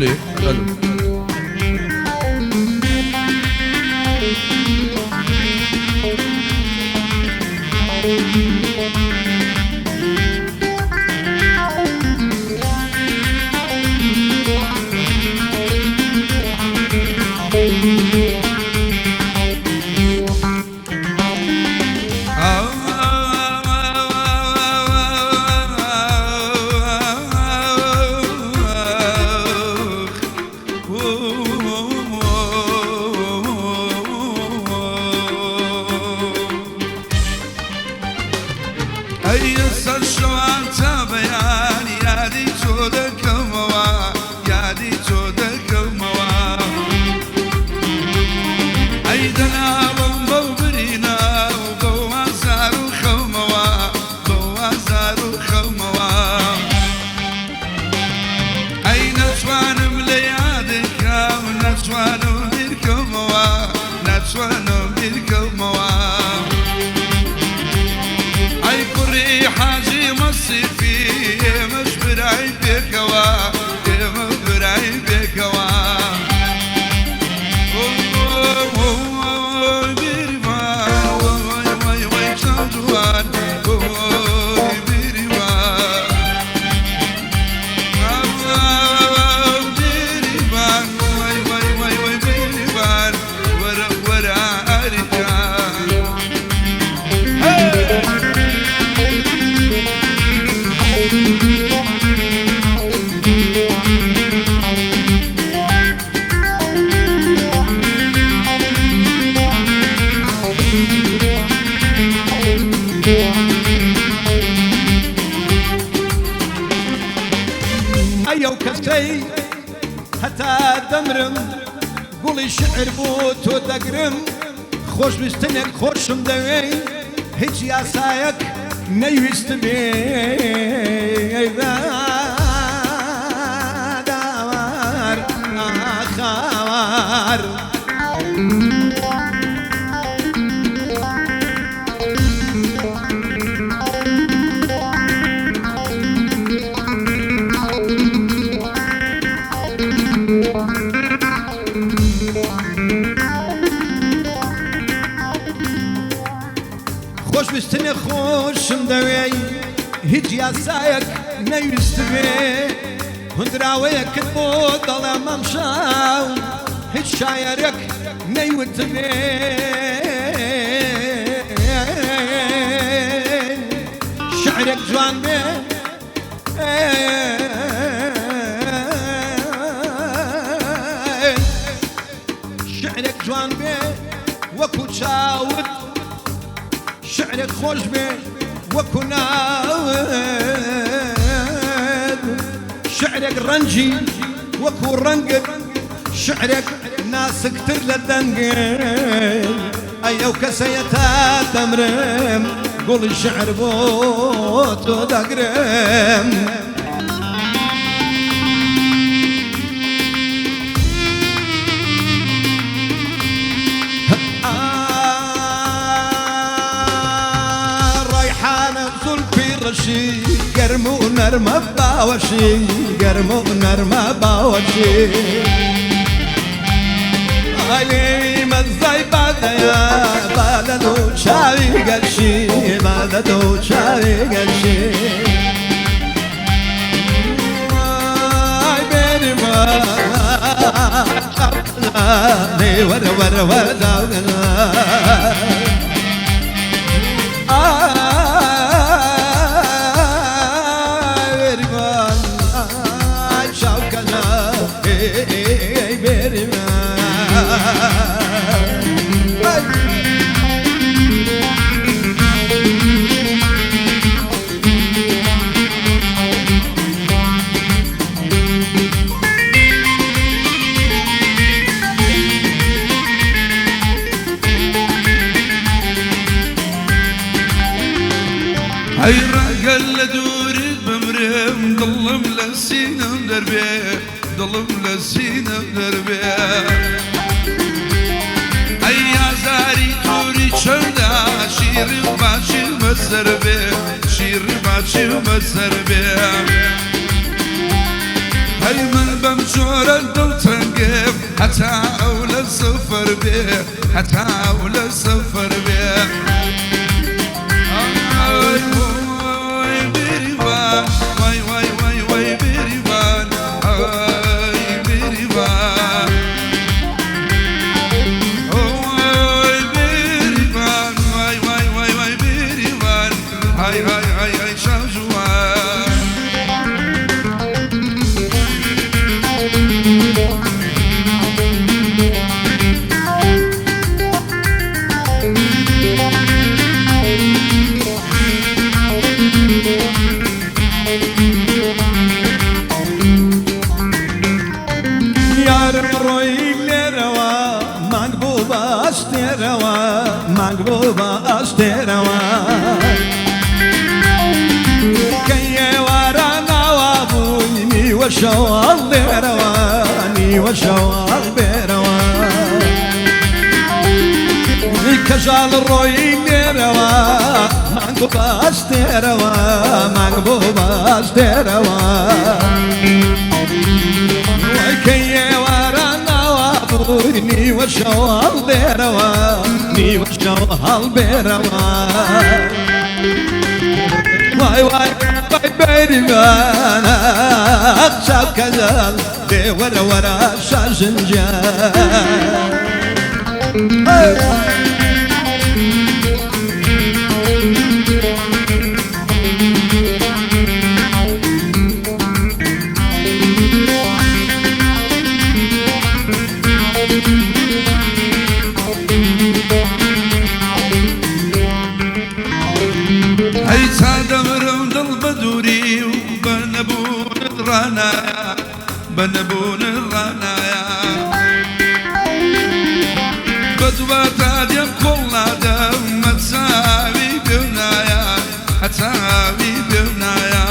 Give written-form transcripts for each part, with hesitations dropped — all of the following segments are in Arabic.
بلي ألو هەتا دەمرم گوڵی شعر بۆ تۆ دەگرم خۆش ویستنێک خۆشم دەوێ هیچ یاسایەک نەیویست بێ داوار ئاخاوار خۆش ویستنێ خۆشم دەوێ هیچ یاسایەک نەویست بێ هەندراوەیەکت بۆ دەڵێ مەمشاو هیچ شایەرێک نەیوت بێ شعرێک جوان بێ شعرێک جوان بێ وەکو چاوت شعرك خوش بي وكناد شعرك رنجي وكو رنقد شعرك ناس كتر للدنقل ايو كسيتا تمرم قول الشعر بوتو دقرم قرمو نرمى باوشي قرمو نرمى باوشي علي مزاي بعد يا بلدو شاوي قرشي بلدو شاوي قرشي اي بيني ما ور ور ور داونا هاي رقل دوري بمرم ضلم لسينا بدربي ضلم لسينا بدربي هاي يا زاري توري شودا شير باشي مسربي شير باشي مسربي هاي من بمشي جور الدل تنقف حتى أولى السفر بيه حتى أولى السفر بيه محبوبة أشتروا كي ورانا وابوني وشوال برواني وشوال بروا كجال الروي بروا محبوبة أشتروا محبوبة أشتروا كي ورانا وابوني وشوال برواني وشوال بروا واي واي واي بيري وانا اقشاب كذل دي ورا ورا شاجنجان بنبون الغنايا بدوات عديم كل دم تساوي بنايا تساوي بنايا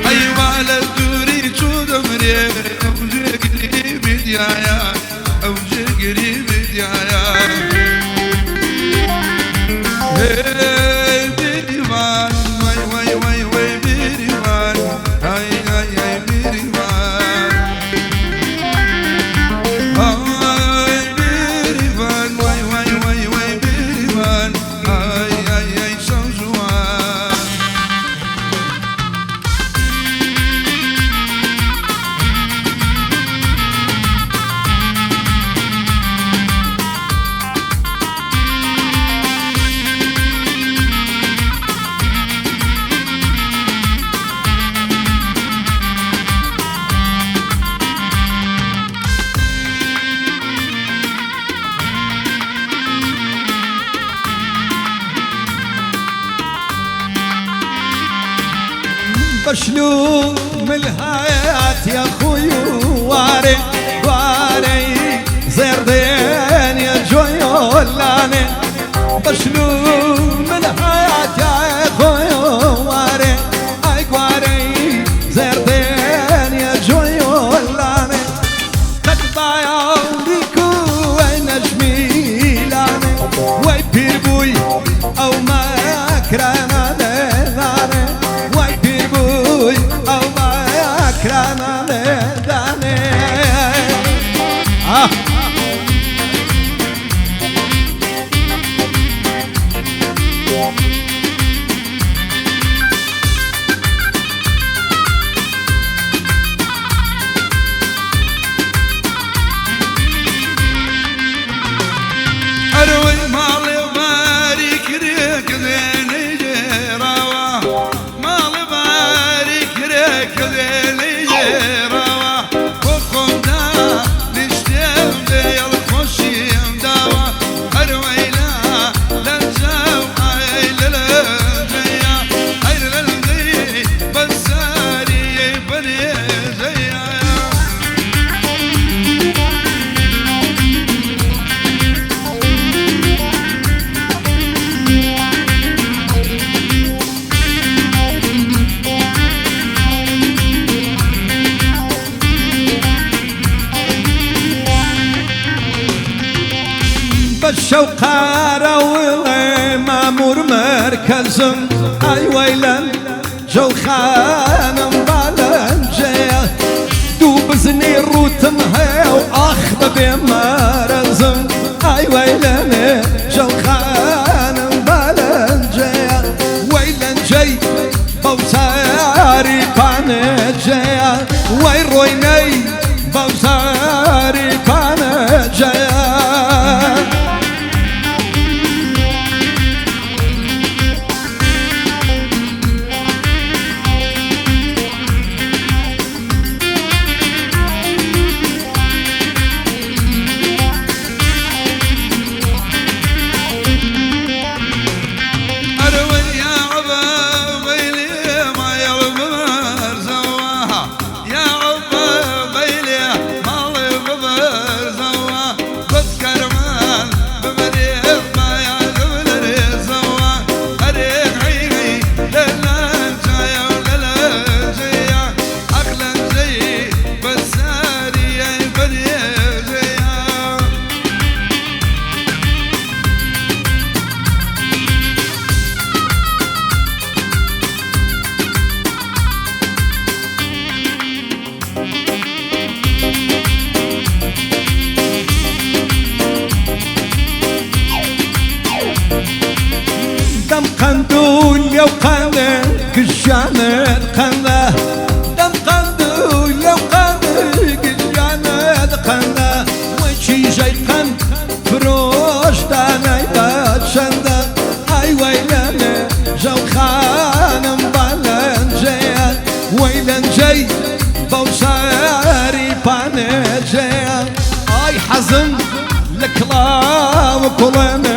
أيوة على الدوري تود مري أو جقري بديايا أو جقري بديايا بشلوم الحياة يا خوي واري واري زردين يا جويولاني بشلوم الحياة يا خوي واري اي واري زردين يا جويولاني قد ضايعوا ليكو وين جميلاني وي بيربوي او ما كرانا كرانا داني أروي مالي بارك ريك ذيني جراوة مالي بارك ريك ذيني بالشوق راوي مامور مركزم اي ويلن جو خانم بالن جاي قوتم هاو اخ بمرزم اي ويلني جو خانم بلنجيا ويلنجي بوساري بانجيا ويرويني بوساري بانجيا دم قندول لو قنده كشانه قنده دم قندول لو قنده كشانه قنده وشي جاي قند فروش داني باتشنده اي ويلاني جو خانم بلنجيا ويلنجي بوساري بانجيا اي حزن لكلا وكلنا